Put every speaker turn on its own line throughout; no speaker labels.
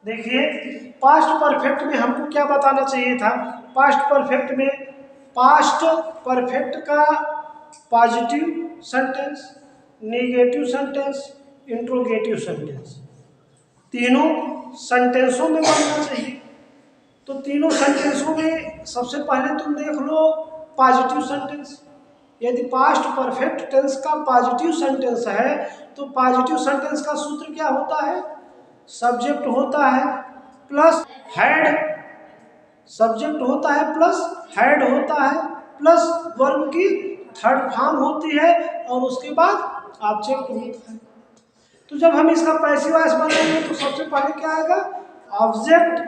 देखिए past perfect में हमको क्या बताना चाहिए था। पास्ट परफेक्ट में पास्ट परफेक्ट का positive sentence, negative sentence, interrogative sentence तीनों सेंटेंसों में बनना चाहिए। तो तीनों सेंटेंसों में सबसे पहले तुम देख लो पॉजिटिव सेंटेंस। यदि पास्ट परफेक्ट टेंस का पॉजिटिव सेंटेंस है तो पॉजिटिव सेंटेंस का सूत्र क्या होता है, सब्जेक्ट होता है प्लस हैड, सब्जेक्ट होता है प्लस हैड होता है प्लस वर्ब की थर्ड फॉर्म होती है और उसके बाद ऑब्जेक्ट होता है। तो जब हम इसका पैसिव वॉइस बनाएंगे तो सबसे पहले क्या आएगा, ऑब्जेक्ट।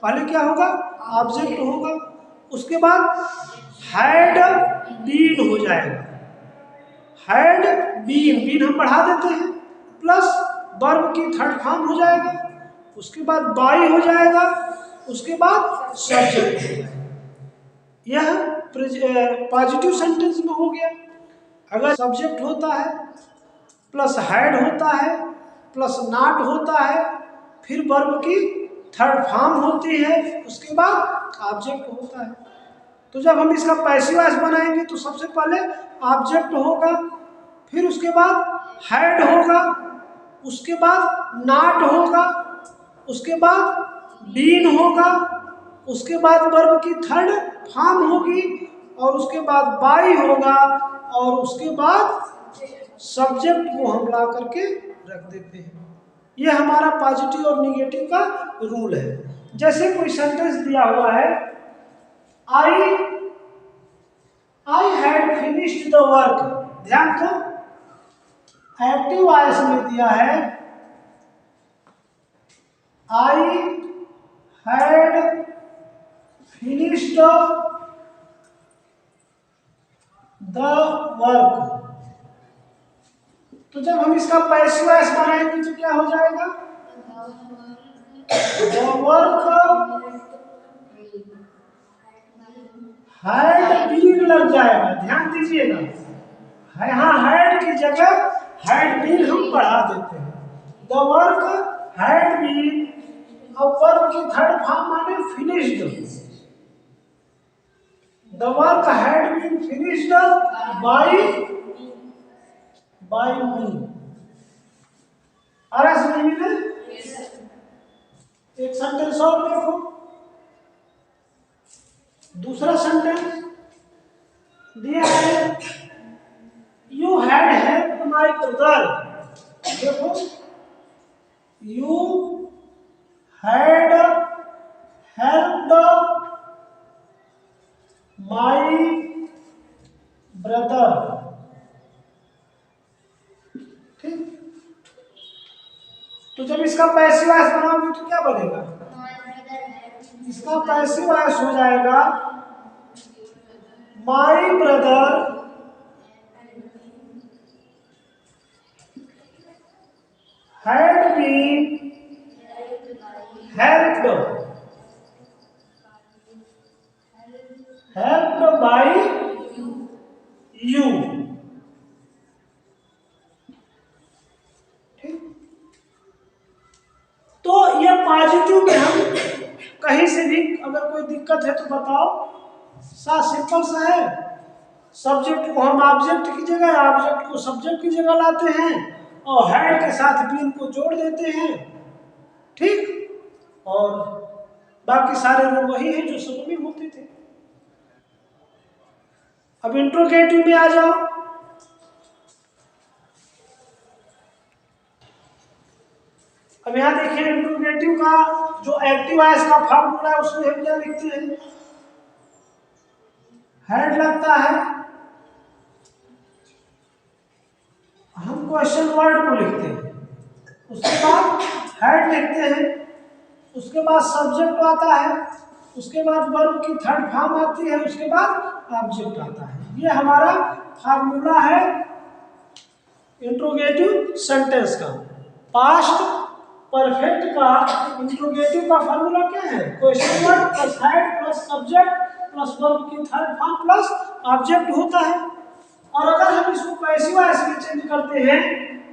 पहले क्या होगा, ऑब्जेक्ट होगा, उसके बाद हैड बीन हो जाएगा, हैड बीन, बीन हम बढ़ा देते हैं, प्लस वर्ब की थर्ड फॉर्म हो जाएगा, उसके बाद बाई हो जाएगा, उसके बाद सब्जेक्ट हो जाएगा। यह पॉजिटिव सेंटेंस में हो गया। अगर सब्जेक्ट होता है प्लस हैड होता है प्लस नॉट होता है, फिर वर्ब की थर्ड फॉर्म होती है, उसके बाद ऑब्जेक्ट होता है। तो जब हम इसका पैसिव वॉइस बनाएंगे तो सबसे पहले ऑब्जेक्ट होगा, फिर उसके बाद हैड होगा, उसके बाद नॉट होगा, उसके बाद बीन होगा, उसके बाद वर्ब की थर्ड फॉर्म होगी और उसके बाद बाई होगा और उसके बाद सब्जेक्ट को हम ला करके रख देते हैं। यह हमारा पॉजिटिव और निगेटिव का रूल है। जैसे कोई सेंटेंस दिया हुआ है, I had finished the work, ध्यान दो एक्टिव वॉइस में दिया है I had finished the work. तो जब हम इसका पैसिव वॉइस बनाएंगे तो क्या हो जाएगा, द वर्क हैड बीन लग जाएगा, ध्यान दीजिएगा, यहाँ हैड की जगह हैड बीन हम बढ़ा देते हैं, द वर्क हैड बीन, अब वर्ब की थर्ड फॉर्म माने finished, the work had been finished by me. आ रहा है समझ में? एक सेंटेंस और देखो, दूसरा सेंटेंस दिया है you had helped my brother, देखो you had helped my brother, ठीक। तो जब इसका पैसिव वॉइस बनाओगे तो क्या बनेगा, इसका पैसिव वॉइस हो जाएगा my brother had been helped by you, ठीक। तो ये पॉजिटिव में हम कहीं से भी अगर कोई दिक्कत है तो बताओ, सा सिंपल सा है, सब्जेक्ट को हम ऑब्जेक्ट की जगह, ऑब्जेक्ट को सब्जेक्ट की जगह लाते हैं और हैड के साथ बीन को जोड़ देते हैं, ठीक। और बाकी सारे लोग वही हैं जो शुरू में होते थे। अब इंट्रोगेटिव में आ जाओ, अब यहां देखिए इंट्रोगेटिव का जो एक्टिव वॉइस का फॉर्मूला है उसमें हम क्या लिखते हैं, हैड लगता है, हम क्वेश्चन वर्ड को लिखते हैं, उसके बाद हैड लिखते हैं, उसके बाद सब्जेक्ट आता है, उसके बाद वर्ब की थर्ड फॉर्म आती है, उसके बाद ऑब्जेक्ट आता है। ये हमारा फार्मूला है इंट्रोगेटिव सेंटेंस का। पास्ट परफेक्ट का इंट्रोगेटिव का फार्मूला क्या है, question word plus had plus subject plus verb की थर्ड फॉर्म प्लस ऑब्जेक्ट होता है। और अगर हम इसको पैसिव वॉइस में चेंज करते हैं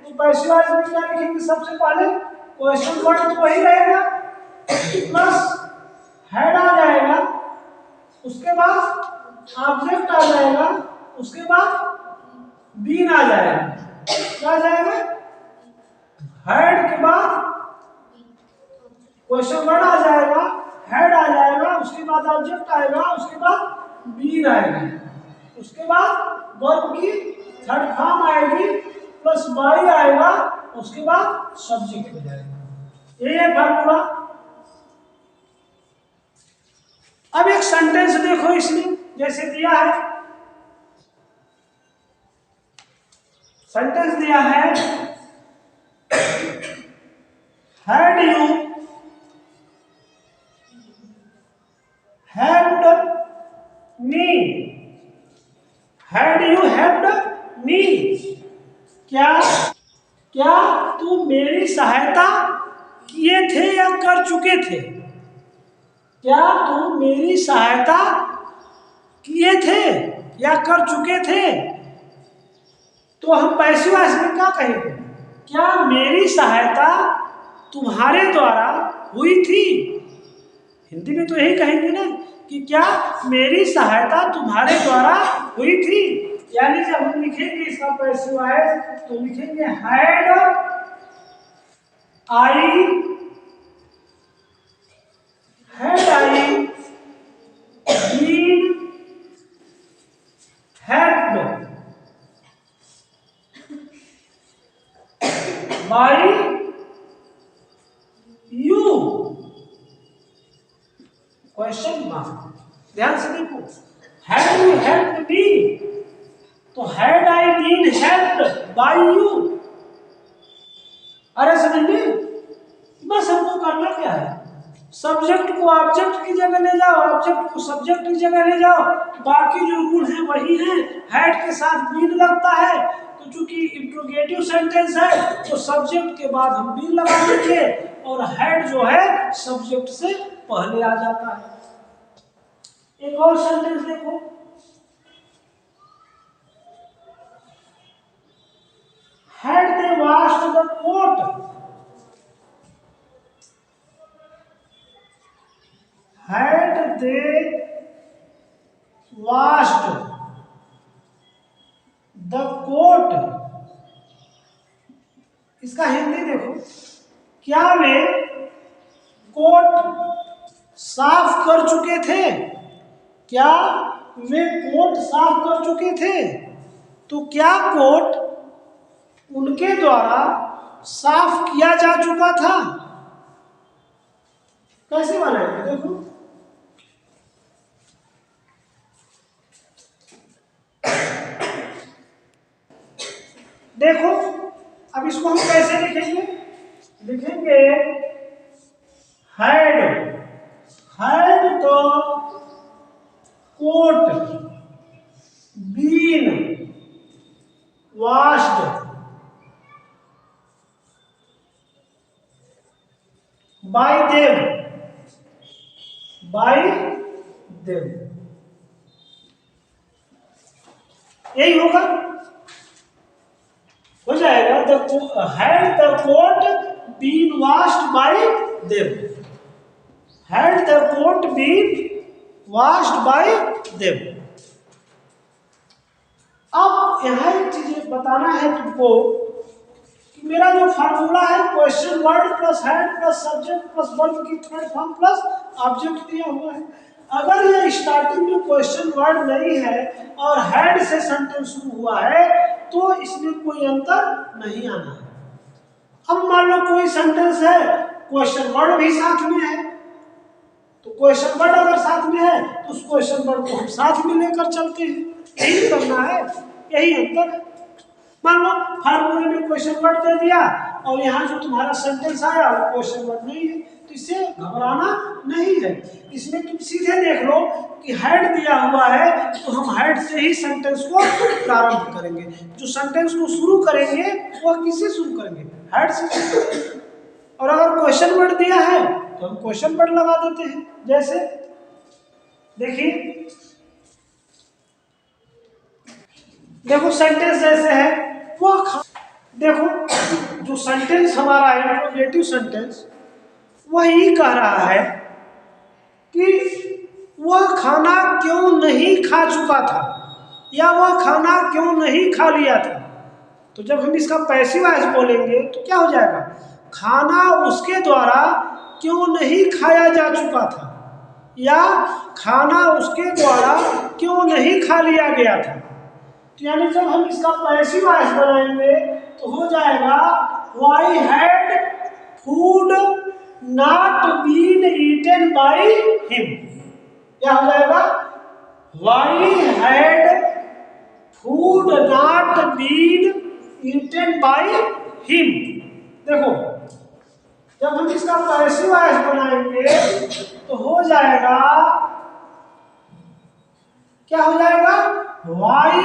तो पैसिव वॉइस में क्या लिखेंगे, सबसे पहले क्वेश्चन वर्ड तो वही रहेगा, प्लस हेड आ जाएगा, उसके बाद ऑब्जेक्ट आ जाएगा, उसके बाद बीन आ जाएगा। क्या आ जाएगा? हेड के बाद क्वेश्चन वर्ड आ जाएगा, हेड आ जाएगा, उसके बाद ऑब्जेक्ट आएगा, उसके बाद बीन आएगा, उसके बाद वर्ब की थर्ड फॉर्म आएगी प्लस बाई आएगा, उसके बाद सब्जेक्ट हो जाएगा। ये है फार्मूला। अब एक सेंटेंस देखो इसमें जैसे दिया है, सेंटेंस दिया है had you helped me, had you helped मी, क्या क्या तुम मेरी सहायता किए थे या कर चुके थे? क्या तुम मेरी सहायता किए थे या कर चुके थे? तो हम पैसिव वॉइस में क्या कहेंगे? क्या मेरी सहायता तुम्हारे द्वारा हुई थी? हिंदी में तो यही कहेंगे ना कि क्या मेरी सहायता तुम्हारे द्वारा हुई थी। यानी जब हम लिखेंगे इसका पैसिव वॉइस तो लिखेंगे had I been helped by you, question mark. ध्यान से देखो, हैड यू हेल्प्ड मी, तो had I been helped by you. अरे समझ में, बस हमको करना क्या है, सब्जेक्ट को ऑब्जेक्ट की जगह ले जाओ, ऑब्जेक्ट को सब्जेक्ट की जगह ले जाओ, बाकी जो रूल है वही है। हैड के साथ बीन लगता है, तो चूंकि इंट्रोगेटिव सेंटेंस है तो सब्जेक्ट के बाद हम बीन लगा देंगे और हेड जो है सब्जेक्ट से पहले आ जाता है। एक और सेंटेंस देखो, had they washed the coat, had they washed the coat, इसका हिंदी देखो, क्या वे कोट साफ कर चुके थे? क्या वे कोट साफ कर चुके थे? तो क्या कोट उनके द्वारा साफ किया जा चुका था? कैसे बनाएंगे देखो, देखो अब इसको हम कैसे लिखेंगे? लिखेंगे had the coat been washed by them, यही होगा, हो जाएगा। Had the coat been washed by them, had the coat been washed by them. अब यहाँ एक चीज बताना है तुमको कि मेरा जो फार्मूला है question word plus head plus subject plus verb की थर्ड फॉर्म प्लस ऑब्जेक्ट दिया हुआ है। अगर ये स्टार्टिंग में क्वेश्चन वर्ड नहीं है और हेड से सेंटेंस शुरू हुआ है तो इसमें कोई अंतर नहीं आना है। अब मान लो कोई सेंटेंस है क्वेश्चन वर्ड भी साथ में है, तो क्वेश्चन वर्ड अगर साथ में है तो उस क्वेश्चन वर्ड को हम साथ में लेकर चलते हैं, यही करना है, यही अंतर है। मान लो फार्मूले में क्वेश्चन वर्ड दे दिया और यहाँ जो तुम्हारा सेंटेंस आया वो क्वेश्चन वर्ड नहीं है, तो इससे घबराना नहीं है। इसमें तुम सीधे देख लो कि हेड दिया हुआ है तो हम हेड से ही सेंटेंस को प्रारंभ करेंगे। जो सेंटेंस को शुरू करेंगे वो किससे शुरू करेंगे? हेड से शुरू करेंगे। और अगर क्वेश्चन वर्ड दिया है तो हम क्वेश्चन वर्ड लगा देते हैं। जैसे देखिए, देखो सेंटेंस जैसे है वो देखो जो सेंटेंस हमारा है इंट्रोगेटिव सेंटेंस वह ये कह रहा है कि वह खाना क्यों नहीं खा चुका था या वह खाना क्यों नहीं खा लिया था। तो जब हम इसका पैसिव वॉइस बोलेंगे तो क्या हो जाएगा, खाना उसके द्वारा क्यों नहीं खाया जा चुका था या खाना उसके द्वारा क्यों नहीं खा लिया गया था। तो यानी जब हम इसका पैसिव वॉइस बनाएंगे तो हो जाएगा why had food not been eaten by him. क्या हो जाएगा, why had food not been eaten by him. देखो जब हम इसका पैसिव वॉइस बनाएंगे तो हो जाएगा, क्या हो जाएगा, why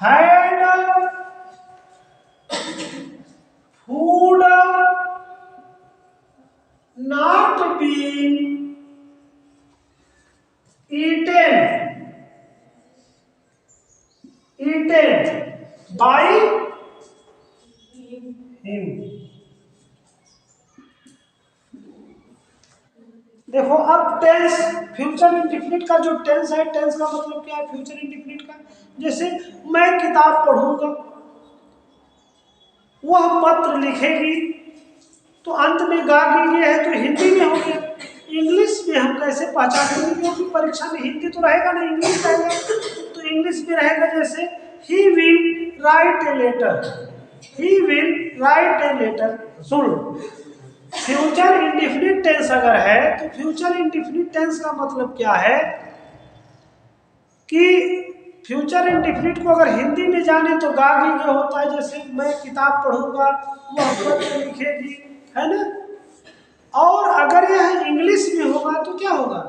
had food not been eaten by him. देखो अब टेंस, फ्यूचर इंडेफिनिट का जो टेंस है, टेंस का मतलब क्या है फ्यूचर इंडेफिनिट का। जैसे मैं किताब पढ़ूंगा, वह पत्र लिखेगी, तो अंत में गा के ये है तो हिंदी में हो गया। इंग्लिश में हम कैसे पहचानेंगे, क्योंकि परीक्षा में हिंदी तो रहेगा ना, इंग्लिश रहेगा। तो इंग्लिश में रहेगा जैसे he will write a letter, he will write a letter. सुन, फ्यूचर इंडेफिनिट टेंस अगर है तो फ्यूचर इंडेफिनिट टेंस का मतलब क्या है कि फ्यूचर इंडेफिनिट को अगर हिंदी में जाने तो गागी ये होता है, जैसे मैं किताब पढ़ूंगा, वह पत्र लिखेगी, है ना। और अगर यह इंग्लिश में होगा तो क्या होगा,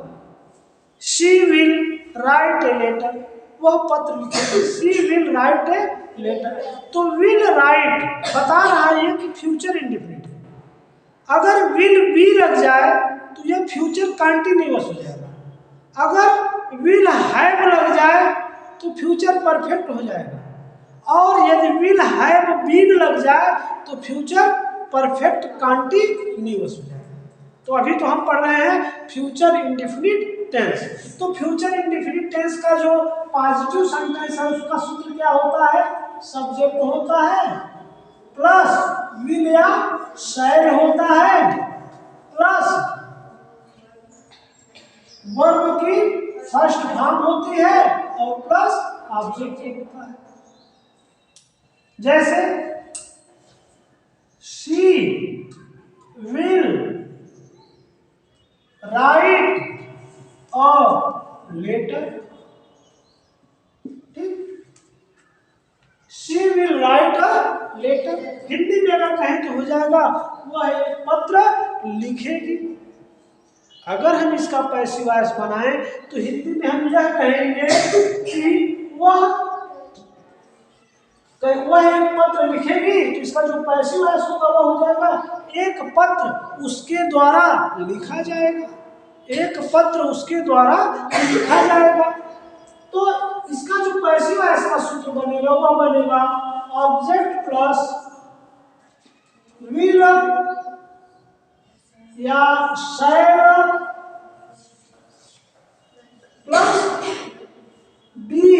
she will write a letter, वह पत्र लिखेगी, she will write a letter. तो विल राइट बता रहा है कि फ्यूचर इंडेफिनिट है। अगर विल बी लग जाए तो यह फ्यूचर कंटिन्यूअस हो जाएगा। अगर विल हैव लग जाए तो फ्यूचर परफेक्ट हो जाएगा। और यदि विल हैव बीन लग जाए तो फ्यूचर परफेक्ट कंटिन्यूअस हो जाएगा। तो अभी तो हम पढ़ रहे हैं फ्यूचर इंडेफिनिट टेंस। तो फ्यूचर इंडेफिनिट टेंस का जो पॉजिटिव सेंटेंस है उसका सूत्र क्या होता है, सब्जेक्ट होता है प्लस विल या शैल होता है प्लस वर्ब की फर्स्ट फॉर्म होती है और प्लस ऑब्जेक्ट होता है। जैसे she will write a letter, ठीक, she will write a letter. Hindi में अगर कहें तो हो जाएगा वह एक पत्र लिखेगी। अगर हम इसका पैसिव वॉइस बनाएं तो हिंदी में हम यह कहेंगे कि वह एक पत्र लिखेगी। तो इसका जो पैसिव वॉइस होगा वह हो जाएगा एक पत्र उसके द्वारा लिखा जाएगा, एक पत्र उसके द्वारा लिखा जाएगा। तो इसका जो पैसिव वॉइस का सूत्र बनेगा वह बनेगा ऑब्जेक्ट प्लस विल या शैल प्लस बी।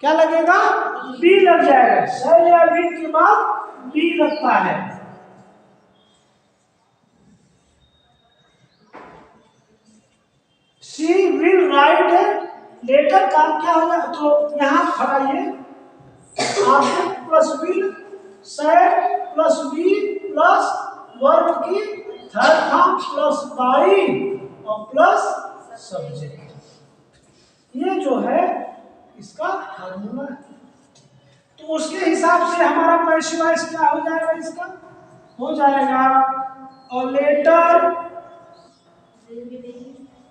क्या लगेगा, बी लग जाएगा। शैल या बी के बाद बी लगता है। She will write a letter का क्या होगा, तो यहां फराइए object plus will, shall plus be plus verb की थर्ड फॉर्म प्लस बाई और प्लस सब्जेक्ट। ये जो है इसका फॉर्मूला है। तो उसके हिसाब से हमारा पैसिव वॉइस क्या हो जाएगा, इसका हो जाएगा और letter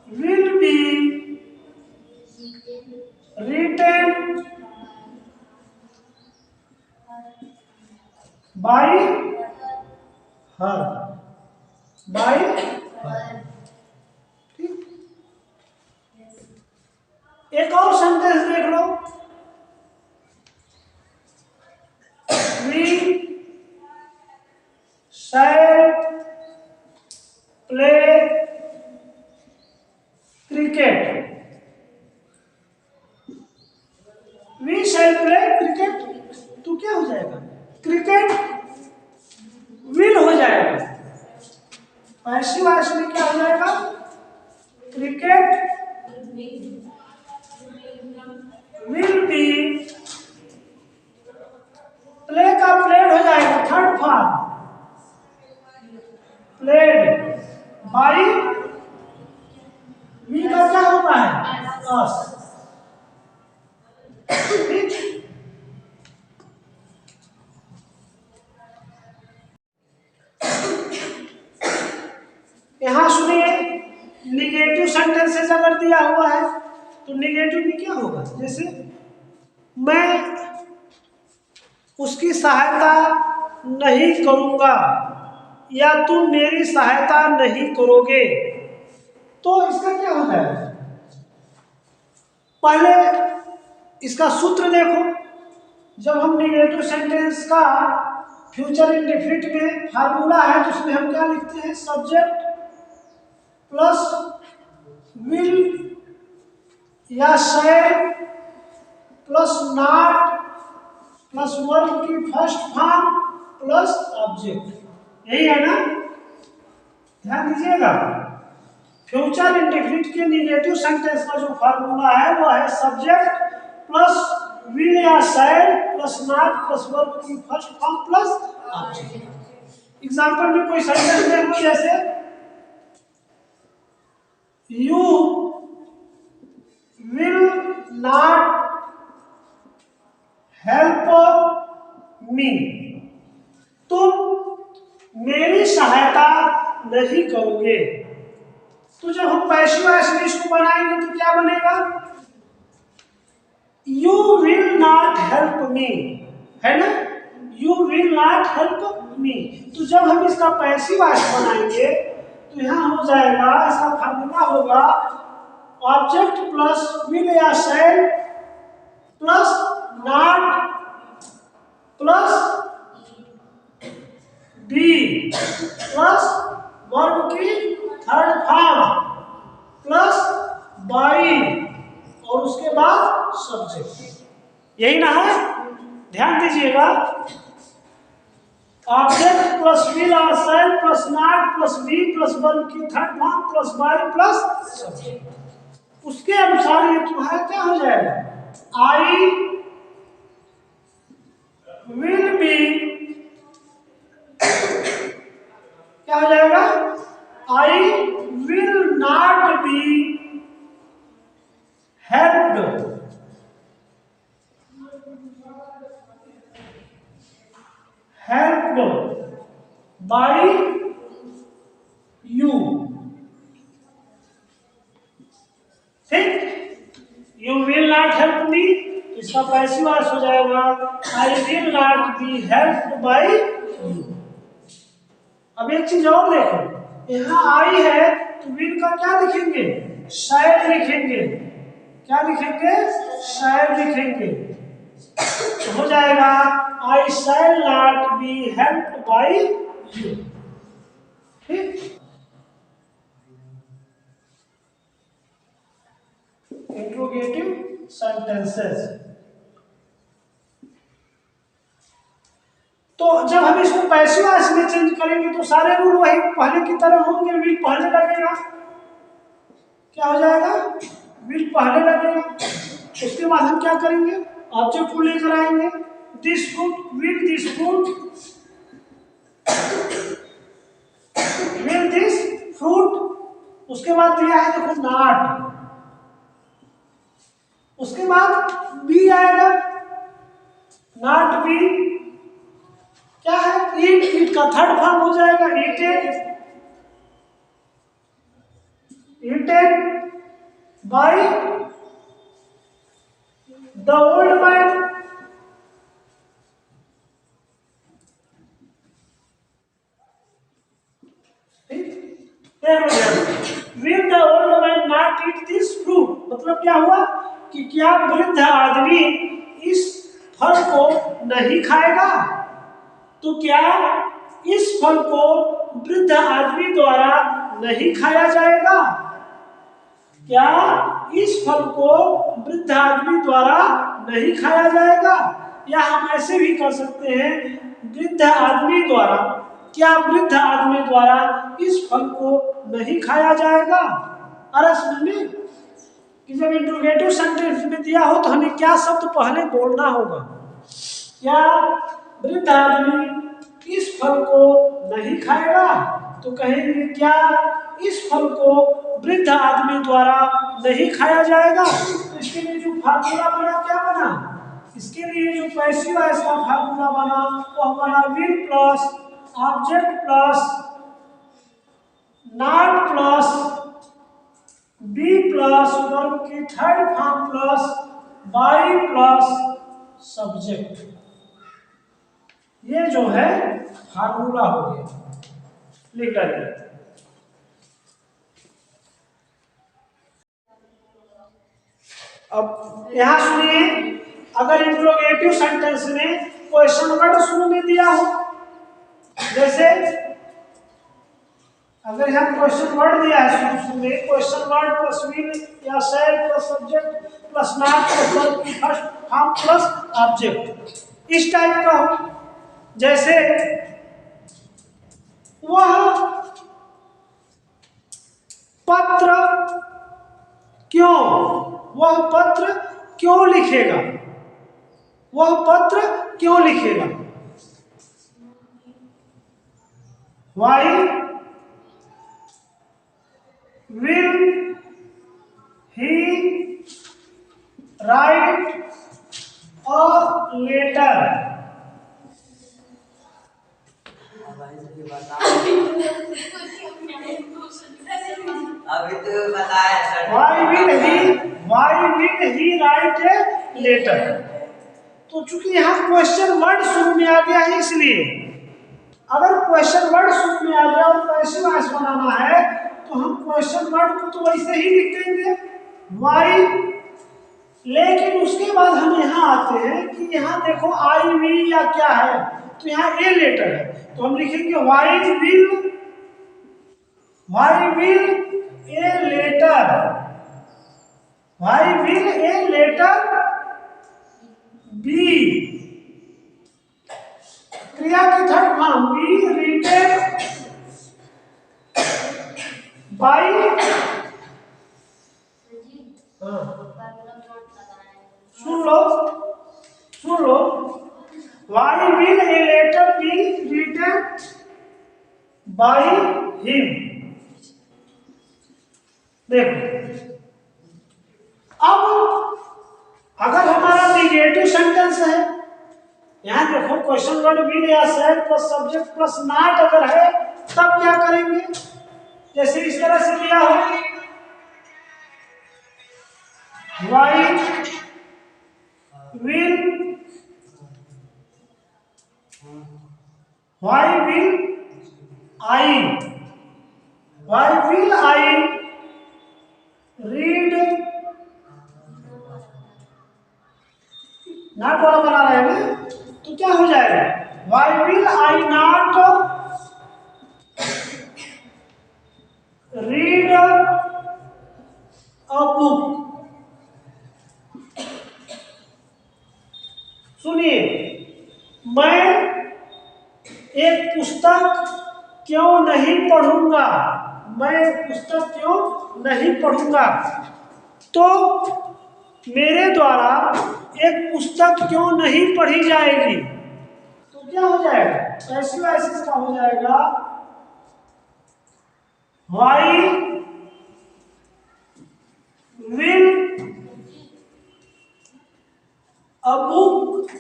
will be written by her, by her। ठीक, एक और सेंटेंस देख लो, we play cricket, we shall play cricket, तो क्या हो जाएगा, क्रिकेट विल हो जाएगा। पैसिव वॉइस में क्या हो जाएगा, क्रिकेट विल बी, प्ले का प्लेड हो जाएगा third form, played by, we का क्या होता है अस, ठीक। यहां सुनिए, निगेटिव सेंटेंसेस अगर दिया हुआ है तो निगेटिव में क्या होगा, जैसे मैं उसकी सहायता नहीं करूंगा या तुम मेरी सहायता नहीं करोगे, तो इसका क्या होता है, पहले इसका सूत्र देखो। जब हम निगेटिव सेंटेंस का फ्यूचर इंडेफिनिट में फार्मूला है तो उसमें हम क्या लिखते हैं, सब्जेक्ट प्लस विल या shall plus not plus verb की फर्स्ट फॉर्म प्लस ऑब्जेक्ट, यही है ना, ध्यान दीजिएगा। फ्यूचर इंडेफिनिट के निगेटिव सेंटेंस का जो फार्मूला है वो है सब्जेक्ट प्लस विल या shall plus not plus verb की first form plus object. Example में कोई सेंटेंस देखो, जैसे you will not help me, तुम मेरी सहायता नहीं करोगे। तो जब हम पैसिव वॉइस को बनाएंगे तो क्या बनेगा, यू विल नॉट हेल्प मी, है ना, यू विल नॉट हेल्प मी। तो जब हम इसका पैसिव वॉइस बनाएंगे तो यहां हो जाएगा, इसका फार्मूला होगा ऑब्जेक्ट प्लस विल या shall plus not plus be plus verb की थर्ड फॉर्म प्लस बाई और उसके बाद सब्जेक्ट, यही ना है, ध्यान दीजिएगा। ऑब्जेक्ट प्लस विल और shall plus not plus be plus verb की third form plus by plus subject, उसके अनुसार ये तुम्हारा क्या हो जाएगा, आई विल बी, क्या हो जाएगा, I will not be helped by you, ठीक। You will not help me, इसका पैसिव वॉइस हो जाएगा I will not be helped by you. अब एक चीज और देखो, यहाँ आई है तो विल का क्या लिखेंगे, शैल लिखेंगे, क्या लिखेंगे, शैल लिखेंगे, तो हो जाएगा I shall not be helped by you, ठीक। इंट्रोगेटिव सेंटेंसेस, तो जब हम इसको पैसिव वॉइस में चेंज करेंगे तो सारे रूल वही पहले की तरह होंगे, विल पहले लगेगा, क्या हो जाएगा, विल पहले लगेगा, उसके बाद हम क्या करेंगे, ऑब्जेक्ट को लेकर आएंगे, this fruit will this fruit, will this fruit, उसके बाद दिया है देखो नॉट, उसके बाद बी आएगा, नॉट बी, क्या है, ईट, ईट का थर्ड फॉर्म हो जाएगा ईटेड, ईटेड by the old man, will the old man not eat this fruit, मतलब क्या हुआ कि क्या वृद्ध आदमी इस फल को नहीं खाएगा, तो क्या इस फल को वृद्ध आदमी द्वारा नहीं खाया जाएगा? क्या इस फल को वृद्ध आदमी द्वारा नहीं खाया जाएगा? या हम ऐसे भी कर सकते हैं, वृद्ध आदमी द्वारा, क्या वृद्ध आदमी द्वारा इस फल को नहीं खाया जाएगा? अरे सुनिए कि जब इंट्रोगेटिव सेंटेंस में दिया हो तो हमें क्या शब्द पहले बोलना होगा? क्या वृद्ध आदमी इस फल को नहीं खाएगा? तो कहेंगे क्या इस फल को वृद्ध आदमी द्वारा नहीं खाया जाएगा? तो इसके लिए जो फार्मूला बना, क्या बना? इसके लिए जो पैसिव वॉइस का फार्मूला बना वो बना will plus object plus not plus be plus verb की third form plus by plus subject. ये जो है फार्मूला हो गया, लिख डालिए। अब यहां सुनिए, अगर इंट्रोगेटिव सेंटेंस में क्वेश्चन वर्ड शुरू में दिया हो, जैसे अगर यहाँ क्वेश्चन वर्ड दिया है शुरू में, क्वेश्चन वर्ड प्लस विल या shall plus subject plus not plus verb की फर्स्ट फॉर्म प्लस ऑब्जेक्ट, इस टाइप का हो, जैसे वह पत्र क्यों, वह पत्र क्यों लिखेगा? वह पत्र क्यों लिखेगा? Why will he write a letter?
अभी तो बताया sir.
Why will he write a letter? तो चूंकि यहाँ क्वेश्चन वर्ड शुरू में आ गया है, इसलिए अगर क्वेश्चन वर्ड शुरू में आ गया और पैसिव वॉइस बनाना है तो हम क्वेश्चन वर्ड को तो वैसे ही लिख देंगे वाई, लेकिन उसके बाद हम यहाँ आते हैं कि यहाँ देखो आई वी या क्या है, तो यहाँ ए लेटर है, तो हम लिखेंगे why will a letter, why will a letter be, क्रिया की third form be written by, सुन लो, why will a letter be written by him. देखो अब अगर हमारा निगेटिव सेंटेंस है, यहां देखो क्वेश्चन वर्ड विल या shall plus subject plus not अगर है तब क्या करेंगे? जैसे इस तरह से दिया हो why will I read, not वाला बना रहे हैं ना, तो क्या हो जाएगा? Why will I not read a book. सुनिए, मैं एक पुस्तक क्यों नहीं पढ़ूंगा? मैं एक पुस्तक क्यों नहीं पढ़ूंगा? तो मेरे द्वारा एक पुस्तक क्यों नहीं पढ़ी जाएगी? तो क्या हो जाएगा? पैसिव वॉइस का हो जाएगा why will a book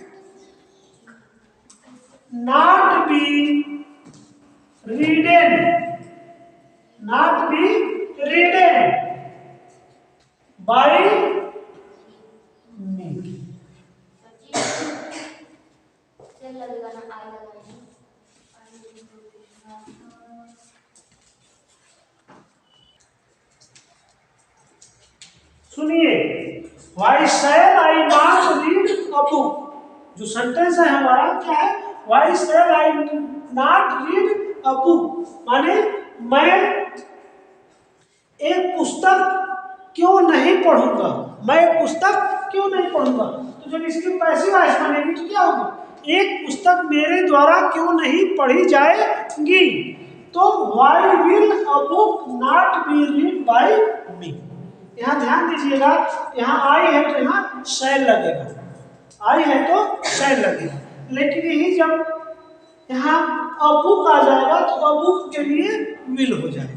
not be reading by me। सुनिए, why shall I not read a book? जो सेंटेंस है हमारा क्या है? Why shall I not read a book? माने मैं एक पुस्तक क्यों नहीं पढ़ूंगा, मैं एक पुस्तक क्यों नहीं पढ़ूंगा। तो जब इसकी पैसिव वॉइस बनेगी तो क्या होगा, एक पुस्तक मेरे द्वारा क्यों नहीं पढ़ी जाएगी। तो why will a book not be read by me. यहाँ ध्यान दीजिएगा, यहाँ आई है तो यहाँ शैल लगेगा, आई है तो शैल लगेगा, लेकिन यही जब यहाँ अ बुक आ जाएगा तो अ बुक के लिए विल हो जाएगा।